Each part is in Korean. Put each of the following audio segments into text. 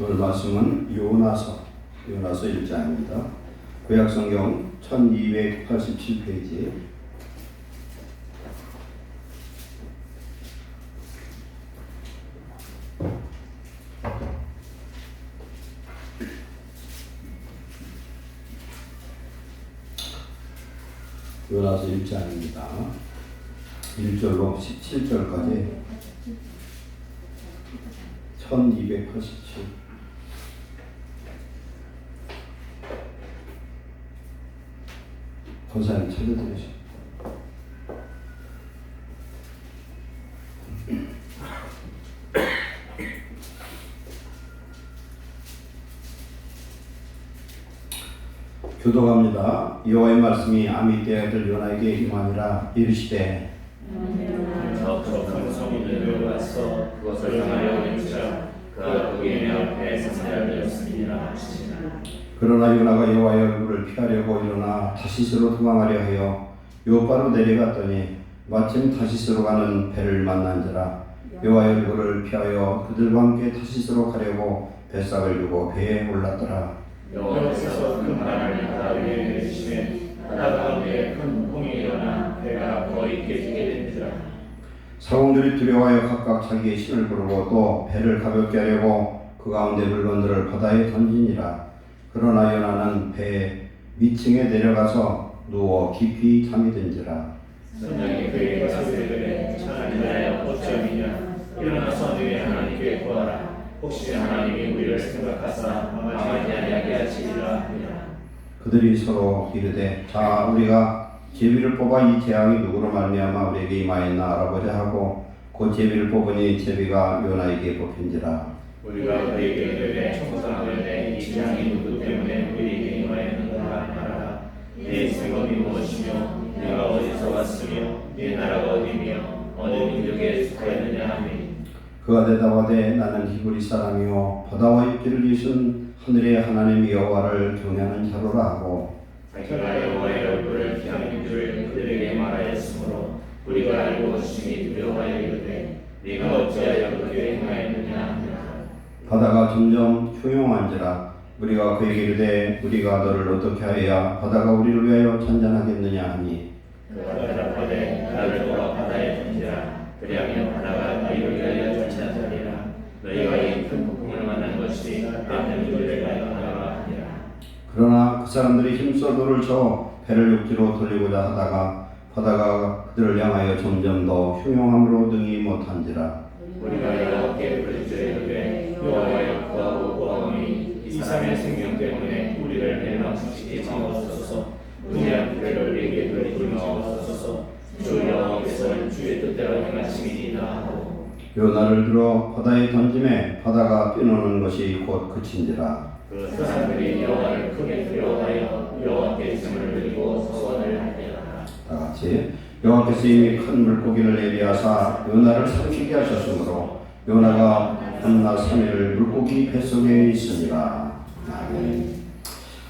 오늘 말씀은 요나서 1장입니다. 구약성경 1287페이지. 요나서 1장입니다. 1절로 17절까지 1287. 권사님 찾아드리시죠. 교독합니다. 여호와의 말씀이 아미떼의 아들 요나에게 임하니라. 이르시되 저 큰 성이 내려와서 그것을 향하여 외치라. 그가 그의 앞에 사사되었습니다. 그러나 요나가 여호와의 얼굴을 피하려고 일어나 다시스로 도망하려 하여 요바로 내려갔더니 마침 다시스로 가는 배를 만난지라. 여호와의 얼굴을 피하여 그들과 함께 다시스로 가려고 뱃삭을 두고 배에 올랐더라. 여호와께서 큰 바람을 바다 위에 내리시매 바다 가운데 큰 풍이 일어나 배가 거의 깨지게 된지라. 사공들이 두려워하여 각각 자기의 신을 부르고 또 배를 가볍게 하려고 그 가운데 물건들을 바다에 던지니라. 그러나 요나는 배 위층에 내려가서 누워 깊이 잠이 든지라. 선장이 그에게 가로되 착한 자여 어찌함이냐. 일어나서 너희 하나님께 구하라. 혹시 하나님이 우리를 생각하사 망하지 아니하게 하시리라 하니라. 그들이 서로 이르되 자 우리가 제비를 뽑아 이 재앙이 누구로 말미암아 우리에게 임하였나 알아보자 하고 곧 제비를 뽑으니 제비가 요나에게 뽑힌지라. 우리가 그에게 이르되 청소하되 이 재앙이 누구 때문에 우리에게 임하였는가 말하라. 네 생각이 무엇이며 네가 어디서 왔으며 네 나라가 어디며 어느 민족에 속하였느냐 하니. 그가 대답하되 나는 히브리 사람이요 바다와 육지를 지으신 하늘의 하나님 여호와를 경외하는 자로라 하고 자기가 여호와의 얼굴을 피하는 줄 그들에게 말하였으므로 우리가 알고 심히 두려워하여 이르되 네가 어찌하여 그렇게 행하였느냐 하니라. 바다가 점점 흉용한지라. 우리가 그에게 이르되 우리가 너를 어떻게 하여야 바다가 우리를 위하여 잔잔하겠느냐 하니 그가 대답하되 나를 도와 바다에 던지라. 그리하면 바다가 너희를 위하여 잔잔하리라. 너희가 이 큰 폭풍을 만난 것이 남는 우리를 위하여 하나가 아니라. 그러나 그 사람들이 힘써 돌을 쳐 배를 육지로 돌리고자 하다가 바다가 그들을 향하여 점점 더 흉용함으로 등이 못한지라. 우리가 여호와께 부르짖으되 여호와여 구하고 구하오니 이 삶의 생명 때문에 우리를 멸망시키지 마옵소서. 무지한 불을 우리에게 돌리지 마옵소서. 주 여호와께서는 주의 뜻대로 행하심이니이다 하고 요나를 들어 바다에 던짐에 바다가 뛰노는 것이 곧 그친지라. 그 사람들이 여호와를 크게 두려워하여 여호와께 짐을 드리고 소원을 하니라. 다 같이 여호와께서 이미 큰 물고기를 예비하사 요나를 삼키게 하셨으므로 요나가 한낮 3일을 물고기 뱃속에 있으니라. 아멘.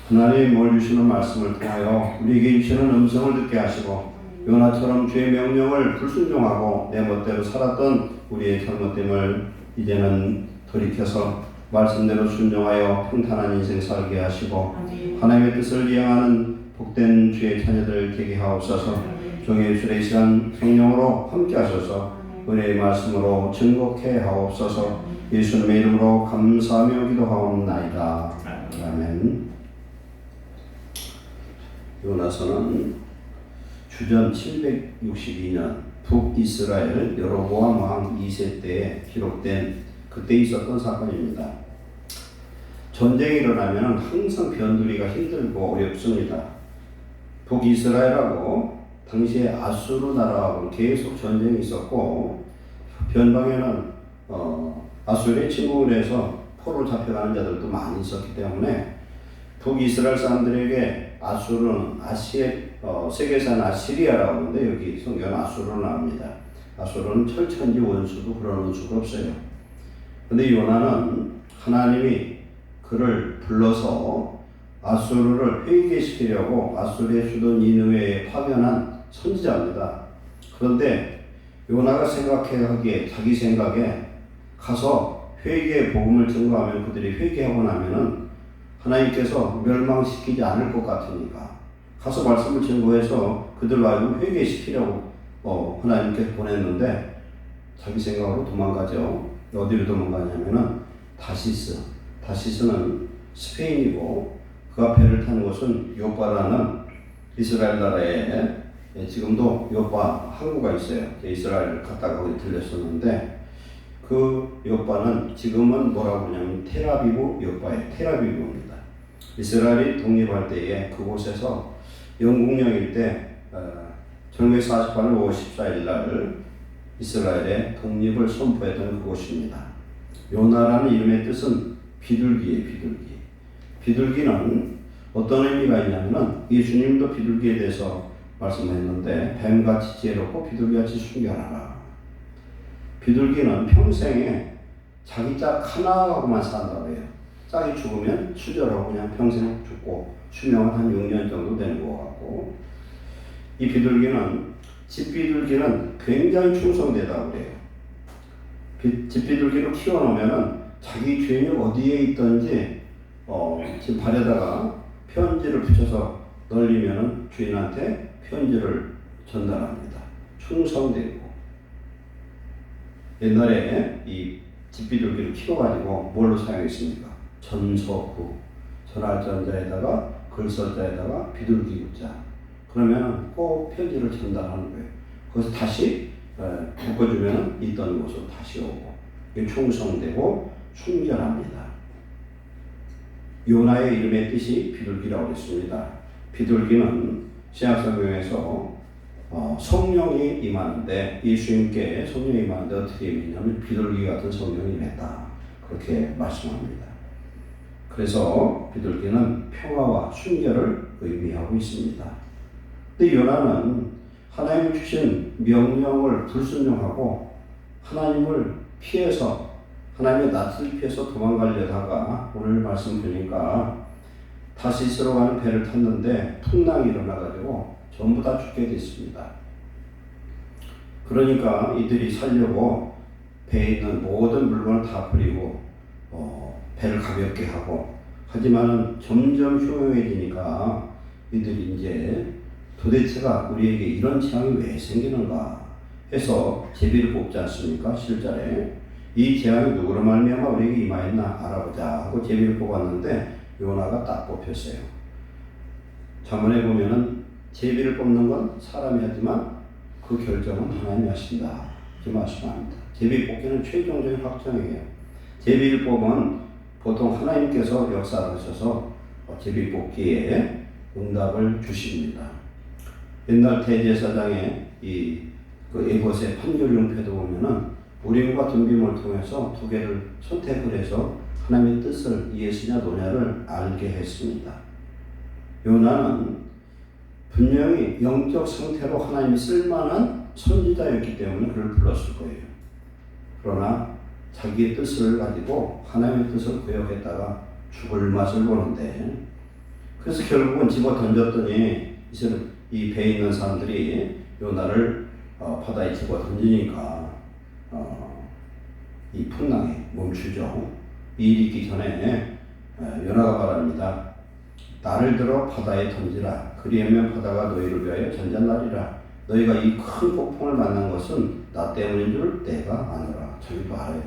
하나님 뭘 주시는 말씀을 통하여 우리에게 주시는 음성을 듣게 하시고 요나처럼 주의 명령을 불순종하고 내 멋대로 살았던 우리의 잘못됨을 이제는 돌이켜서 말씀대로 순종하여 평탄한 인생 살게 하시고 하나님의 뜻을 이행하는 복된 주의 자녀들 되게 하옵소서. 종의 주의 시간 성령으로 함께 하셔서 은혜의 말씀으로 증거케 하옵소서. 예수님의 이름으로 감사하며 기도하옵나이다. 아멘. 요나서는 주전 762년 북이스라엘 여로보암 왕 2세 때에 기록된 그때 있었던 사건입니다. 전쟁이 일어나면 항상 변두리가 힘들고 어렵습니다. 북이스라엘하고 당시에 아수르 나라하고 계속 전쟁이 있었고 변방에는 아수르의 침공을 해서 포로 잡혀가는 자들도 많이 있었기 때문에 북이스라엘 사람들에게 아수르는 세계산 아시리아라고 하는데 여기 성경은 아수르로 나옵니다. 아수르는 철천지 원수도 그런 원수가 없어요. 근데 요나는 하나님이 그를 불러서 아수르를 회개시키려고 아수르의 수도 니느웨에 파견한 선지자입니다. 그런데 요나가 생각하기에 자기 생각에 가서 회개의 복음을 증거하면 그들이 회개하고 나면은 하나님께서 멸망시키지 않을 것 같으니까 가서 말씀을 증거해서 그들로 하여금 회개시키려고 하나님께서 보냈는데 자기 생각으로 도망가죠. 어디로 도망가냐면은 다시스는 스페인이고 그가 배를 타는 곳은 요빠라는 이스라엘 나라에 지금도 요빠 항구가 있어요. 이스라엘 갔다가 거기 들렸었는데 그 요빠는 지금은 뭐라고 하냐면 텔아비브 요빠예요. 텔아비브입니다. 이스라엘이 독립할 때에 그곳에서 영국령일 때 1948년 5월 14일 날 이스라엘의 독립을 선포했던 그곳입니다. 요나라는 이름의 뜻은 비둘기예요. 비둘기는 어떤 의미가 있냐면은 예수님도 비둘기에 대해서 말씀했는데 뱀같이 지혜롭고 비둘기같이 순결하라. 비둘기는 평생에 자기 짝 하나하고만 산다고 해요. 짝이 죽으면 수절하고 그냥 평생 죽고 수명은 한 6년 정도 되는 것 같고 이 집비둘기는 굉장히 충성되다고 그래요. 집비둘기를 키워놓으면은 자기 주인이 어디에 있든지 집 발에다가 편지를 붙여서 널리면은 주인한테 편지를 전달합니다. 충성되고 옛날에 이 집비둘기를 키워가지고 뭘로 사용했습니까? 전서구 전할전자에다가 글서자에다가 비둘기 구자 그러면 꼭 편지를 전달하는 거예요. 거기서 다시 묶어주면 있던 곳으로 다시 오고 충성되고 순결합니다. 요나의 이름의 뜻이 비둘기라고 했습니다. 비둘기는 신약성경에서 성령이 임하는데 예수님께 성령이 임하는데 어떻게 임했냐면 비둘기 같은 성령이 임했다. 그렇게 말씀합니다. 그래서 비둘기는 평화와 순결을 의미하고 있습니다. 근데 요나는 하나님이 주신 명령을 불순종하고 하나님을 피해서 하나님의 낯을 피해서 도망가려다가 오늘 말씀 보니까 다시스로 가는 배를 탔는데 풍랑이 일어나가지고 전부 다 죽게 됐습니다. 그러니까 이들이 살려고 배에 있는 모든 물건을 다 버리고 배를 가볍게 하고 하지만 점점 흉흉해지니까 이들이 이제 도대체가 우리에게 이런 재앙이 왜 생기는가 해서 제비를 뽑지 않습니까? 7절에 이 재앙이 누구로 말미암아 우리에게 임하였나 알아보자 하고 제비를 뽑았는데 요나가 딱 뽑혔어요. 잠언에 보면은 제비를 뽑는 건 사람이 하지만 그 결정은 하나님이 하신다 이렇게 말씀합니다. 제비 뽑기는 최종적인 확정이에요. 제비를 뽑으면 보통 하나님께서 역사를 하셔서 제비 뽑기에 응답을 주십니다. 옛날 대제사장의 그 에봇의 판결용패도 보면은 우림과 둠빔을 통해서 두 개를 선택을 해서 하나님의 뜻을 이해했으냐 노냐를 알게 했습니다. 요나는 분명히 영적 상태로 하나님이 쓸만한 선지자였기 때문에 그를 불렀을 거예요. 그러나 자기의 뜻을 가지고 하나님의 뜻을 거역했다가 죽을 맛을 보는데 그래서 결국은 집어 던졌더니 이 배에 있는 사람들이 요나를 바다에 집어 던지니까 이 풍랑이 멈추죠. 이 일이 있기 전에 요나가 말합니다. 나를 들어 바다에 던지라. 그리하면 바다가 너희를 위하여 전전하리라. 너희가 이 큰 폭풍을 만난 것은 나 때문인 줄 내가 아노라. 저희도 알아요.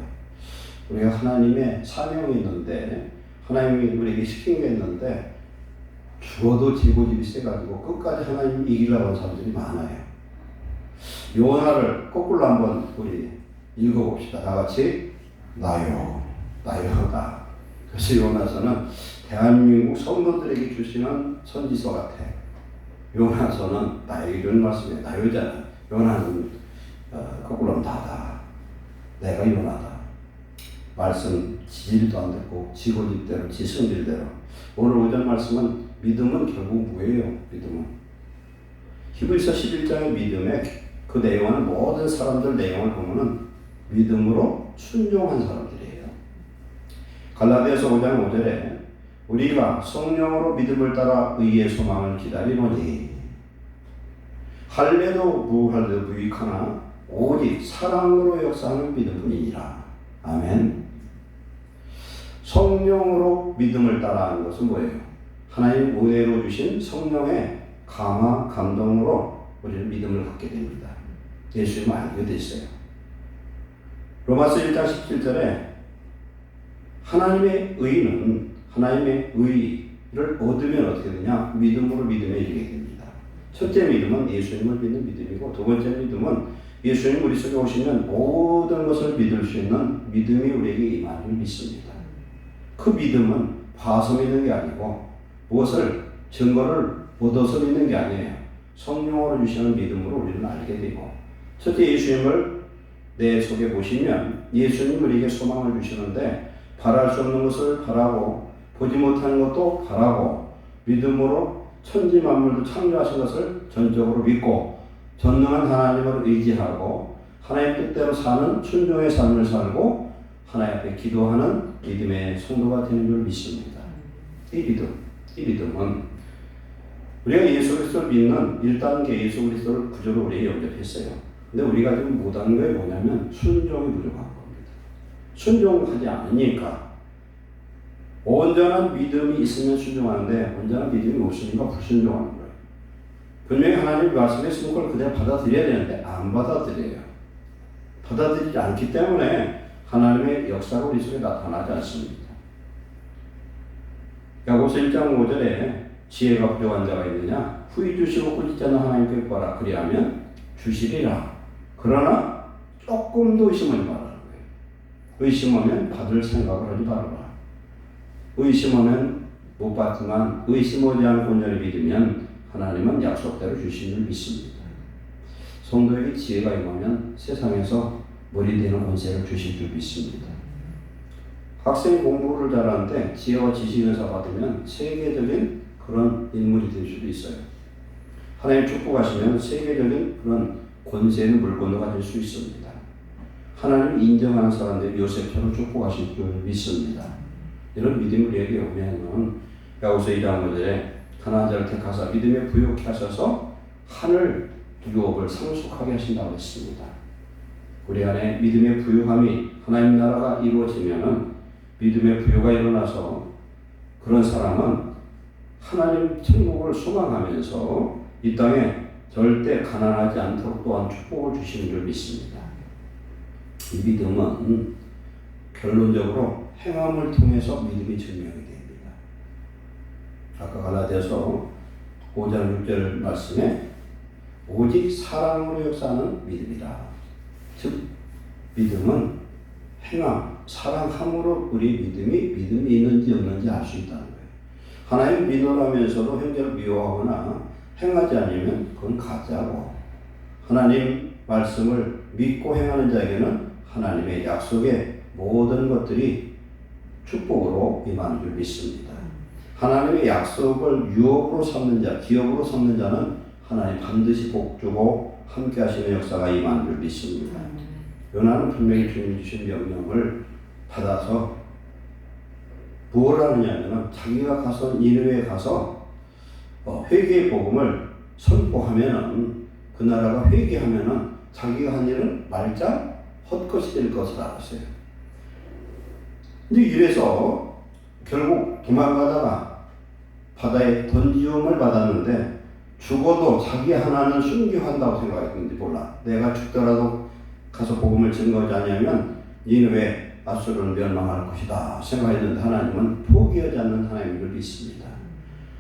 우리가 하나님의 사명이 있는데 하나님이 우리에게 시킨 게 있는데 죽어도 지고집이 세가지고 끝까지 하나님 이기려고 하는 사람들이 많아요. 요나를 거꾸로 한번 우리 읽어봅시다. 다 같이 나요다. 그래서 요나서는 대한민국 성도들에게 주시는 선지서 같아. 요나서는 나에게 이런 말씀이에요. 나요잖아. 요나는 거꾸로 하면 나다. 내가 요나다. 말씀 지질도 안 듣고 지고집대로 지성질대로. 오늘 오전 말씀은 믿음은 결국 뭐예요? 믿음은 히브리서 11장의 믿음의 그 내용은 모든 사람들 내용을 보면은 믿음으로 순종한 사람들이에요. 갈라디아서 5장 5절에 우리가 성령으로 믿음을 따라 의의 소망을 기다리노니 할례도 무할례도 무익하나 오직 사랑으로 역사하는 믿음뿐이니라. 아멘. 성령으로 믿음을 따라하는 것은 뭐예요? 하나님 은혜로 주신 성령의 감화, 감동으로 우리는 믿음을 갖게 됩니다. 예수님을 알게 됐어요. 로마서 1장 17절에 하나님의 의는 하나님의 의를 얻으면 어떻게 되냐? 믿음으로 믿음에 이르게 됩니다. 첫째 믿음은 예수님을 믿는 믿음이고 두 번째 믿음은 예수님 우리 속에 오시면 모든 것을 믿을 수 있는 믿음이 우리에게 임하는 믿습니다. 그 믿음은 봐서 믿는 게 아니고 무엇을 증거를 얻어서 믿는 게 아니에요. 성령으로 주시는 믿음으로 우리는 알게 되고 첫째 예수님을 내 속에 보시면 예수님 우리에게 소망을 주시는데 바랄 수 없는 것을 바라고 보지 못하는 것도 바라고 믿음으로 천지 만물도 창조하신 것을 전적으로 믿고 전능한 하나님을 의지하고 하나님 뜻대로 사는 순종의 삶을 살고 하나님 앞에 기도하는 믿음의 성도가 되는 줄 믿습니다. 이 믿음은 우리가 예수 그리스도를 믿는 1단계 예수 그리스도를 구조로 우리에게 영접했어요. 근데 우리가 지금 못하는 게 뭐냐면 순종이 부족한 겁니다. 순종하지 않으니까 온전한 믿음이 있으면 순종하는데 온전한 믿음이 없으니까 불순종하는 거예요. 분명히 하나님 말씀에 있는 걸 그대로 받아들여야 되는데 안 받아들여요. 받아들이지 않기 때문에 하나님의 역사가 우리 속에 나타나지 않습니다. 야고보서 1장 5절에 지혜가 부족한 자가 있느냐? 후히 주시고 꾸짖지 않는 하나님께 구하라. 그리하면 주시리라. 그러나 조금도 의심하지 말라는 거예요. 의심하면 받을 생각을 하지 말아라. 의심하면 못 받지만 의심하지 않고 온전히 믿으면 하나님은 약속대로 주신 줄 믿습니다. 성도에게 지혜가 임하면 세상에서 머리 되는 권세를 주실 줄 믿습니다. 학생이 공부를 잘하는데 지혜와 지식 은사 받으면 세계적인 그런 인물이 될 수도 있어요. 하나님 축복하시면 세계적인 그런 권세는 물건도가 될 수 있습니다. 하나님 인정하는 사람들이 요셉처럼 축복하실 줄 믿습니다. 이런 믿음이 우리에게 오면은 야고보서 2장 5절에 가나안 자를 택하사 믿음에 부요케 하셔서 하늘 유업을 상속하게 하신다고 했습니다. 우리 안에 믿음의 부요함이 하나님 나라가 이루어지면은 믿음의 부요가 일어나서 그런 사람은 하나님 천국을 소망하면서 이 땅에 절대 가난하지 않도록 또한 축복을 주시는 줄 믿습니다. 이 믿음은 결론적으로 행함을 통해서 믿음이 증명이 됩니다. 아까 갈라디아서 5장 6절 말씀에 오직 사랑으로 역사하는 믿음이라. 즉 믿음은 행함, 사랑함으로 우리 믿음이 있는지 없는지 알 수 있다는 거예요. 하나님 믿으라면서도 형제를 미워하거나 행하지 않으면 그건 가짜고 하나님 말씀을 믿고 행하는 자에게는 하나님의 약속의 모든 것들이 축복으로 임하는 줄 믿습니다. 하나님의 약속을 유업으로 삼는 자, 기업으로 삼는 자는 하나님 반드시 복주고 함께 하시는 역사가 임하는 줄 믿습니다. 요나는 분명히 주님 주신 명령을 받아서 뭘 하느냐면 자기가 가서 니느웨에 가서 회개의 복음을 선포하면은 그 나라가 회개하면은 자기가 한 일은 말짱 헛것이 될 것을 알았어요. 근데 이래서 결국 도망가다가 바다에 던지움을 받았는데 죽어도 자기 하나는 순교한다고 생각했는지 몰라. 내가 죽더라도 가서 복음을 증거하지 않으면 니느웨 아수르는 멸망할 것이다 생각했는데 하나님은 포기하지 않는 하나님을 믿습니다.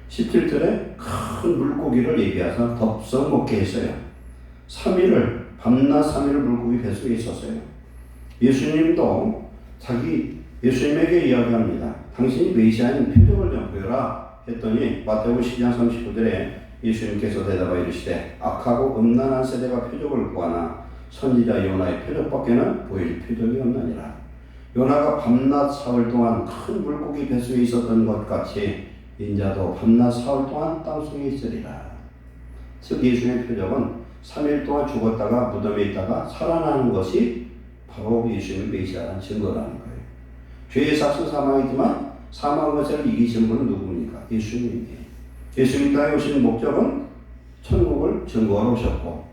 17절에 큰 물고기를 얘기해서 덥석 먹게 했어요. 3일을 밤낮 3일을 물고기 뱃속에 있었어요. 예수님도 예수님에게 이야기합니다. 당신이 메시아인 표적을 좀 보여라 했더니 마태복음 12장 39절에 예수님께서 대답하여 이르시되 악하고 음란한 세대가 표적을 구하나 선지자 요나의 표적밖에는 보일 표적이 없느니라. 요나가 밤낮 사흘 동안 큰 물고기 뱃속에 있었던 것 같이 인자도 밤낮 사흘 동안 땅속에 있으리라. 즉 예수님의 표적은 3일 동안 죽었다가 무덤에 있다가 살아나는 것이 바로 예수님의 메시아라는 증거라는 거예요. 죄의 삭은 사망이지만 사망 것을 이기신 분은 누굽니까? 예수님이에요. 예수님 땅에 오신 목적은 천국을 증거하러 오셨고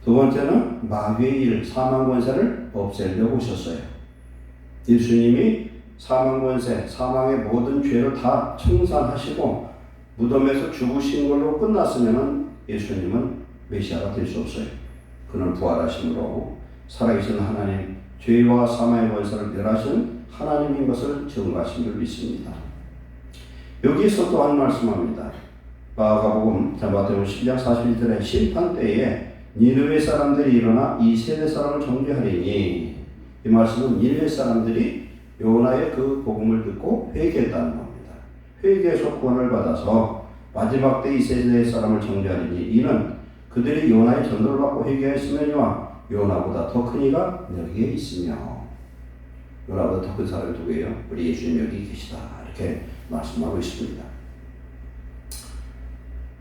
두 번째는 마귀의 일, 사망 권세를 없애려고 오셨어요. 예수님이 사망 권세, 사망의 모든 죄를 다 청산하시고 무덤에서 죽으신 걸로 끝났으면 예수님은 메시아가 될 수 없어요. 그는 부활하심으로 살아계신 하나님, 죄와 사망의 권세를 멸하신 하나님인 것을 증거하신 줄 믿습니다. 여기에서 또한 말씀합니다. 마가복음 마태복음 10장 41절에 심판 때에 니느웨 사람들이 일어나 이 세대 사람을 정죄하리니, 이 말씀은 니느웨 사람들이 요나의 그 복음을 듣고 회개했다는 겁니다. 회개해서 구원을 받아서 마지막 때 이 세대 사람을 정죄하리니, 이는 그들이 요나의 전도를 받고 회개했으면이와 요나보다 더 큰 이가 여기에 있으며, 요나보다 더 큰 사람이 누구예요? 우리 예수님 여기 계시다, 이렇게 말씀하고 있습니다.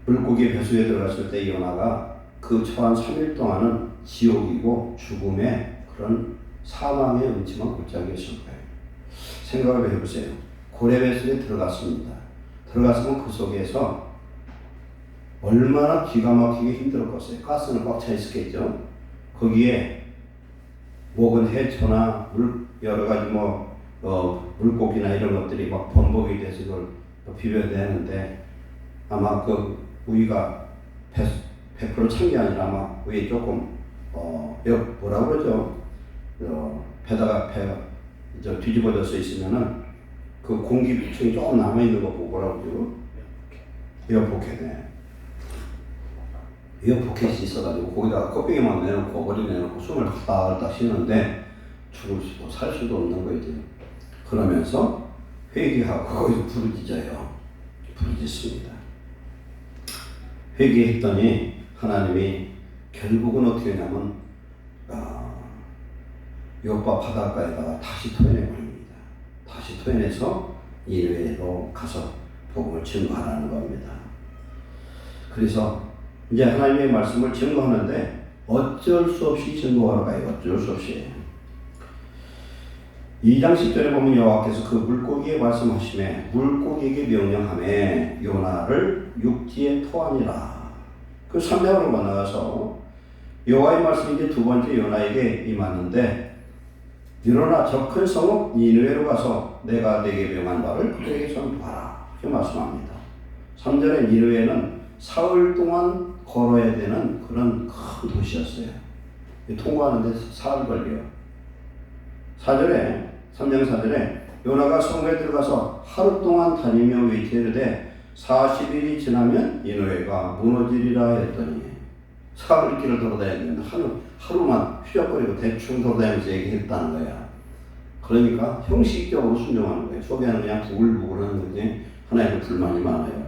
물고기 배수에 들어갔을 때 요나가 그 처한 3일 동안은 지옥이고 죽음의 그런 사망의 음침한 골짜기였을 거예요. 생각을 해보세요. 고래 배수에 들어갔습니다. 들어갔으면 그 속에서 얼마나 기가 막히게 힘들었겠어요. 가스는 꽉 차 있었겠죠. 거기에 목은 해초나 여러 가지 물고기나 이런 것들이 막 범벅이 돼서 이걸 비벼야 되는데, 아마 그 우위가 100% 찬 게 아니라 아마 위에 조금 뭐라 그러죠? 배가 뒤집어져서 있으면은 그 공기층이 조금 남아 있는 거 보고 뭐라 그러죠? 에어포켓에 에어포켓이 있어가지고 거기다가 껍데기만 내놓고 머리 내놓고 숨을 딱 쉬는데 죽을 수도 살 수도 없는 거죠. 그러면서 회개하고 거기서 부르짖어요. 부르짖습니다. 회개했더니 하나님이 결국은 어떻게 하냐면 요파 바닷가에다가 다시 토해내버립니다. 다시 토해내서 니느웨로 가서 복음을 증거하라는 겁니다. 그래서 이제 하나님의 말씀을 증거하는데 어쩔 수 없이 증거하러 가요. 어쩔 수 없이. 2장 10절에 보면 여호와께서 그 물고기에 말씀하시매 물고기에게 명령하매 요나를 육지에 토하니라. 그 3장으로 나가서 여호와의 말씀이 이제 두 번째 요나에게 임하는데, 일어나 저 큰 성읍 니느웨로 가서 내가 내게 명한 바를 그들에게 선포하라, 이렇게 말씀합니다. 3절에 니느웨는 사흘 동안 걸어야 되는 그런 큰 도시였어요. 통과하는데 사흘 걸려요. 3장 4절에 요나가 성읍에 들어가서 하루 동안 다니며 외치되 40일이 지나면 니느웨가 무너지리라 했더니, 사흘 길을 돌아다니는데 하루만 휘적거리고 대충 돌아다니면서 얘기했다는 거야. 그러니까 형식적으로 순종하는 거예요. 속에는 그냥 부글부글 하는 거지 하나님의 불만이 많아요.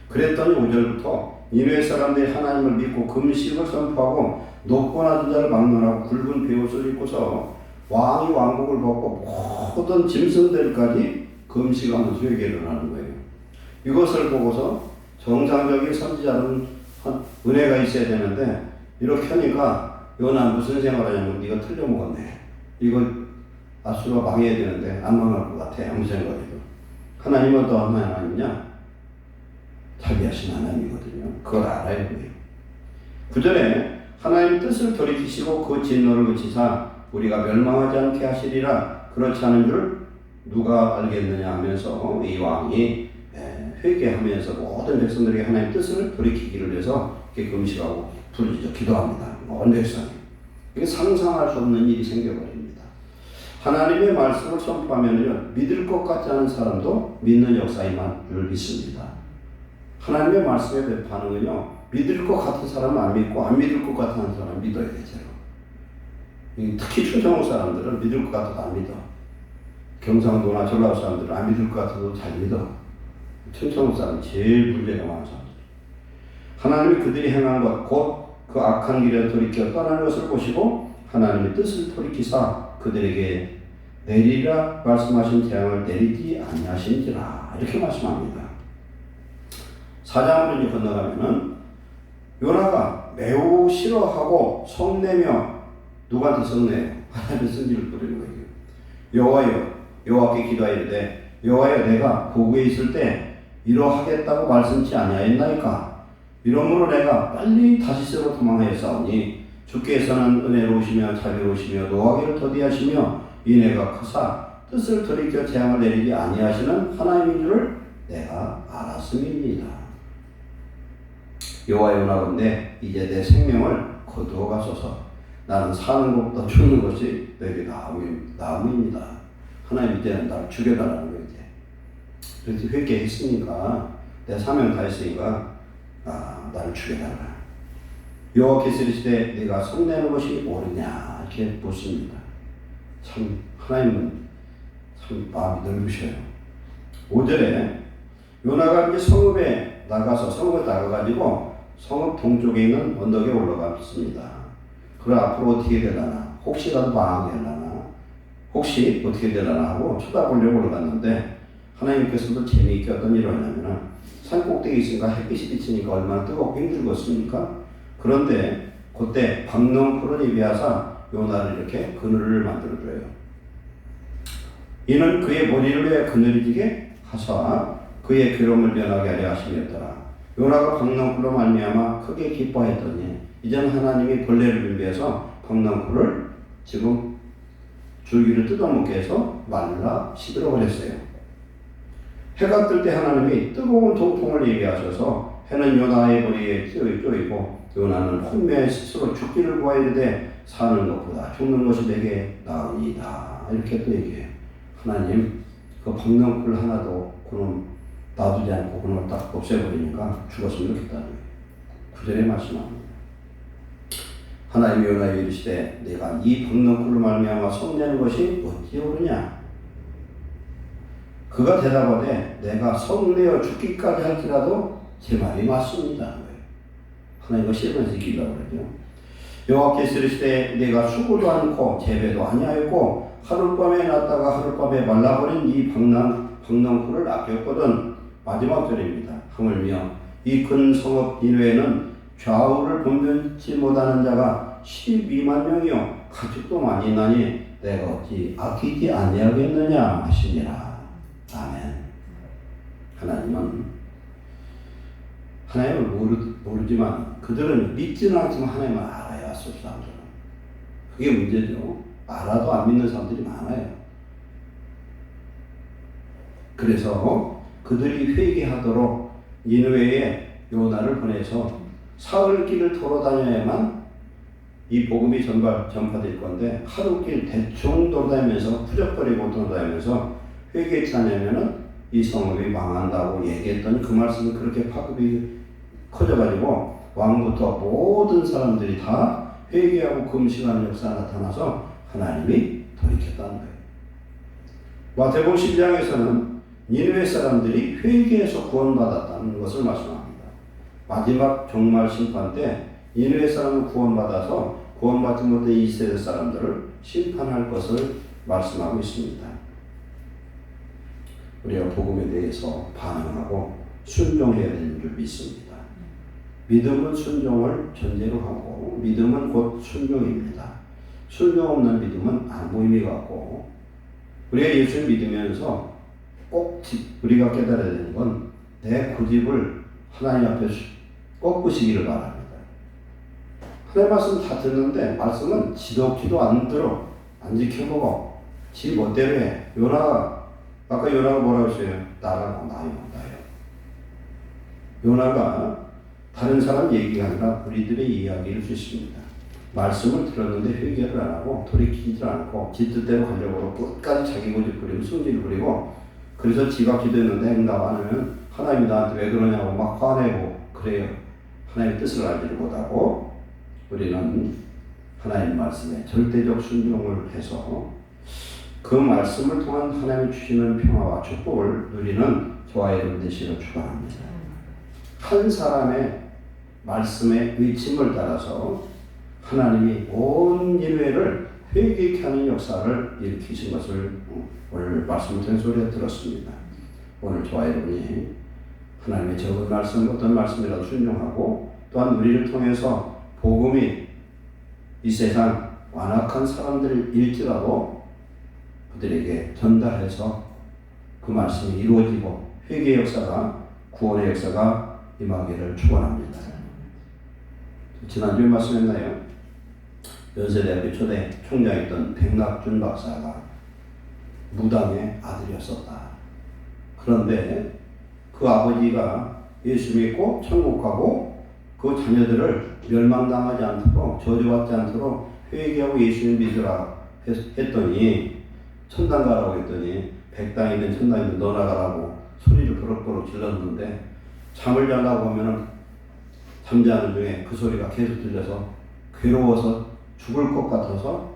그랬더니 5절부터 니느웨 사람들이 하나님을 믿고 금식을 선포하고 높고 낮은 자를 막론하고 굵은 베옷을 입고서 왕이 왕복을 벗고 모든 짐승들까지 금식하면서 회개를 하는 거예요. 이것을 보고서 정상적인 선지자는 은혜가 있어야 되는데, 이렇게 하니까 요나 무슨 생각하냐면 이거 틀려먹었네, 이거 아수라 망해야 되는데 안 망할 것 같아, 아무 생각해도. 하나님은 또 어떤 하나님이냐? 자비하신 하나님이거든요. 그걸 알아야 돼요. 9절에 하나님 뜻을 돌이키시고 그 진노를 그치사 우리가 멸망하지 않게 하시리라. 그렇지 않은 줄 누가 알겠느냐 하면서 이 왕이 회개하면서 모든 백성들에게 하나님 뜻을 돌이키기를 위해서 이렇게 금식하고 부르짖어 기도합니다. 온 백성이. 이게 상상할 수 없는 일이 생겨버립니다. 하나님의 말씀을 선포하면요, 믿을 것 같지 않은 사람도 믿는 역사이만 줄 믿습니다. 하나님의 말씀에 대한 반응은요, 믿을 것 같은 사람은 안 믿고 안 믿을 것 같은 사람은 믿어야 되죠. 특히 충청도 사람들은 믿을 것 같아도 안 믿어. 경상도나 전라도 사람들은 안 믿을 것 같아도 잘 믿어. 충청도 사람이 제일 문제가 많은 사람들. 하나님이 그들이 행한 것, 곧 그 악한 길에 돌이켜 떠나는 것을 보시고 하나님의 뜻을 돌이키사 그들에게 내리라 말씀하신 재앙을 내리지 아니하신지라, 이렇게 말씀합니다. 4장으로 이제 건너가면은 요나가 매우 싫어하고 성내며, 누구한테 성내요? 하나님의 성질을 부리는 거예요. 여호와여, 여호와께 기도하이르되 여호와여, 내가 고국에 있을 때 이러하겠다고 말씀치 아니하였나이까? 이러므로 내가 빨리 다시스로 도망하였사오니 주께서는 은혜로우시며 자비로우시며 노하기를 더디하시며 인애가 크사 뜻을 돌이켜 재앙을 내리지 아니하시는 하나님인 줄을 내가 알았음이니이다. 여호와여 원하건대 이제 내 생명을 거두어 가소서. 나는 사는 것보다 죽는 것이 내게 나음입니다. 하나님 이제는 나를 죽여달라는 거예요. 그래서 회개했으니까 내 사명 다 했으니까 나를 죽여달라. 여호와께서 이르시되 네가 성내는 것이 옳으냐 이렇게 묻습니다. 참 하나님은 참 마음이 넓으셔요. 5절에 요나가 이제 성읍에 나가가지고 성읍 동쪽에 있는 언덕에 올라갔습니다. 그럼 앞으로 어떻게 되려나, 혹시라도 망하려나, 혹시 어떻게 되려나 하고 쳐다보려고 올라갔는데 하나님께서도 재미있게 어떤 일을 하냐면은 산 꼭대기에 있으니까 햇빛이 비치니까 얼마나 뜨겁고 힘들겠습니까? 그런데 그때 박농풀을 예비하사 요나를 이렇게 그늘을 만들어줘요. 이는 그의 머리를 왜 그늘이지게 하사 그의 괴로움을 변하게 하려 하심이었더라. 요나가 박농풀로 말미암아 크게 기뻐했더니 이제는 하나님이 벌레를 준비해서 박농풀을 지금 줄기를 뜯어먹게 해서 말라 시들어버렸어요. 해가 뜰 때 하나님이 뜨거운 동풍을 예비하셔서 해는 요나의 머리에 쪼이고 요나는 혼미해 스스로 죽기를 구하이르되 사는 것보다 죽는 것이 내게 나으니이다. 이렇게 또 얘기해요. 하나님 그 박농풀 하나도 그놈 놔두지 않고 그놈을 딱 없애버리니까 죽었으면 좋겠다는 거예요. 9절에 말씀합니다. 하나님이 요나에게 이르시되 내가 이 박농풀로 말미암아 성내는 것이 어찌 옳으냐. 그가 대답하되 내가 성내어 죽기까지 할지라도 제 말이 맞습니다. 하나님과 실험해서 이기려고 그러죠. 여호와께서 이르시되 내가 수고도 않고 재배도 아니하였고 하룻밤에 났다가 하룻밤에 말라버린 이 박농풀을 아꼈거든. 마지막 절입니다. 하물며 이 큰 성읍 니느웨는 좌우를 분별치 못하는 자가 12만 명이요 가축도 많이 나니 내가 어찌 아끼지 아니하겠느냐 하시니라. 아멘. 하나님을 모르지만 그들은 믿지는 않지만 하나님을 알아야 할 사람들은. 그게 문제죠. 알아도 안 믿는 사람들이 많아요. 그래서 그들이 회개하도록 니느웨에 요나를 보내서 사흘길을 돌아다녀야만 이 복음이 전파될 건데 하루길 대충 돌아다니면서 푸적거리고 돌아다니면서 회개치 않으면은 이 성읍이 망한다고 얘기했더니 그 말씀이 그렇게 파급이 커져가지고 왕부터 모든 사람들이 다 회개하고 금식하는 역사가 나타나서 하나님이 돌이켰다는 거예요. 마태복음 10장에서는 니느웨 사람들이 회개해서 구원받았다는 것을 말씀합니다. 마지막 종말 심판 때 니느웨 사람은 구원받아서 구원받지 못한 이스라엘 사람들을 심판할 것을 말씀하고 있습니다. 우리가 복음에 대해서 반응하고 순종해야 되는 줄 믿습니다. 믿음은 순종을 전제로 하고 믿음은 곧 순종입니다. 순종 없는 믿음은 아무 의미가 없고 우리가 예수를 믿으면서 꼭 우리가 깨달아야 되는 건 내 고집을 하나님 앞에 꺾으시기를 바랍니다. 하나님 말씀 다 듣는데 말씀은 지도 안 들어 안 지켜보고 지 멋대로 해. 아까 요나가 뭐라고 했어요? 나라고 나요. 요나가 다른 사람 얘기가 아니라 우리들의 이야기를 주십니다. 말씀을 들었는데 회개를 안 하고 돌이키지 않고 지 뜻대로 가려고 끝까지 자기 고집 부리고 승질을 부리고 그래서 지가 기도했는데 응답 안 하면 하나님이 나한테 왜 그러냐고 막 화내고 그래요. 하나님의 뜻을 알지를 못하고 우리는 하나님 말씀에 절대적 순종을 해서 그 말씀을 통한 하나님이 주시는 평화와 축복을 누리는 저와 여러분 되시기를 축원합니다. 한 사람의 말씀의 의침을 따라서 하나님이 온 인류를 회개케 하는 역사를 일으키신 것을 오늘 말씀을 통해서 우리가 들었습니다. 오늘 저와 여러분이 하나님의 적은 말씀, 어떤 말씀이라도 순종하고 또한 우리를 통해서 복음이 이 세상 완악한 사람들일지라도 그들에게 전달해서 그 말씀이 이루어지고 회개의 역사가 구원의 역사가 임하기를 축원합니다. 지난주에 말씀했나요? 연세대학교 초대 총장이었던 백낙준 박사가 무당의 아들이었었다. 그런데 그 아버지가 예수 믿고 천국 가고 그 자녀들을 멸망당하지 않도록 저주받지 않도록 회개하고 예수님 믿으라 했더니 천당 가라고 했더니 백당이든 천당이든 너나 가라고 소리를 버럭버럭 질렀는데 잠을 자려고 하면은 잠자는 중에 그 소리가 계속 들려서 괴로워서 죽을 것 같아서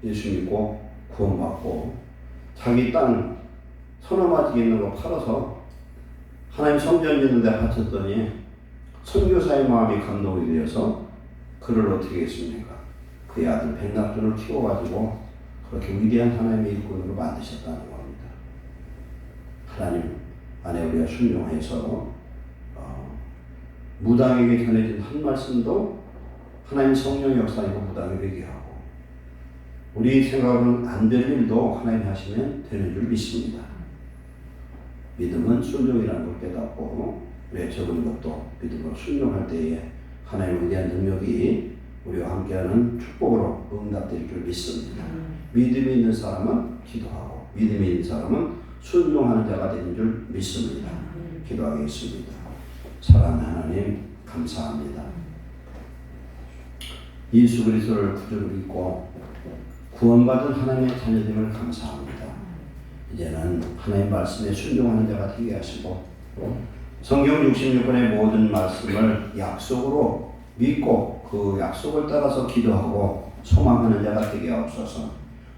예수 믿고 구원받고 자기 땅 서너마지게 있는 거 팔아서 하나님 성전 짓는데 바쳤더니 선교사의 마음이 감동이 되어서 그를 어떻게 했습니까? 그의 아들 백낙준을 키워가지고 그렇게 위대한 하나님의 일꾼으로 만드셨다는 겁니다. 하나님 안에 우리가 순종해서 무당에게 전해진 한 말씀도 하나님 성령의 역사이고 무당이 되게 하고 우리 생각으로는 안 될 일도 하나님 하시면 되는 줄 믿습니다. 믿음은 순종이라는 걸 깨닫고 우리의 적은 것도 믿음으로 순종할 때에 하나님의 위대한 능력이 우리와 함께하는 축복으로 응답될 줄 믿습니다. 믿음이 있는 사람은 기도하고 믿음이 있는 사람은 순종하는 자가 되는 줄 믿습니다. 기도하겠습니다. 사랑하는 하나님 감사합니다. 예수 그리스도를 구주로 믿고 구원받은 하나님의 자녀됨을 감사합니다. 이제는 하나님의 말씀에 순종하는 자가 되게 하시고 성경 66권의 모든 말씀을 약속으로 믿고 그 약속을 따라서 기도하고 소망하는 자가 되게 하옵소서.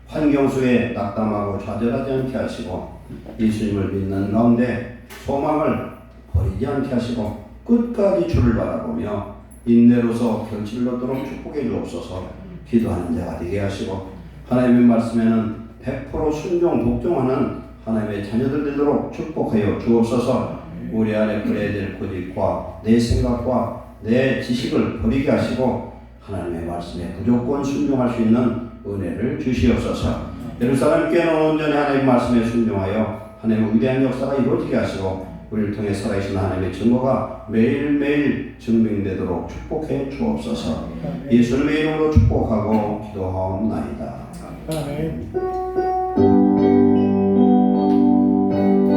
환경 속에 낙담하고 좌절하지 않게 하시고 예수님을 믿는 가운데 소망을 버리지 않게 하시고 끝까지 주를 바라보며 인내로서 결실을 얻도록 축복해 주옵소서. 기도하는 자가 되게 하시고 하나님의 말씀에는 100% 순종 독종하는 하나님의 자녀들 되도록 축복하여 주옵소서. 우리 안에 버려야 될 고집과 내 생각과 내 지식을 버리게 하시고 하나님의 말씀에 무조건 순종할 수 있는 은혜를 주시옵소서. 예루살렘 교회는 온전히 하나님의 말씀에 순종하여 하나님의 위대한 역사가 이루어지게 하시고 우리를 통해 살아계신 하나님의 증거가 매일매일 증명되도록 축복해 주옵소서. 예수님의 이름으로 축복하고 기도하옵나이다. 아멘.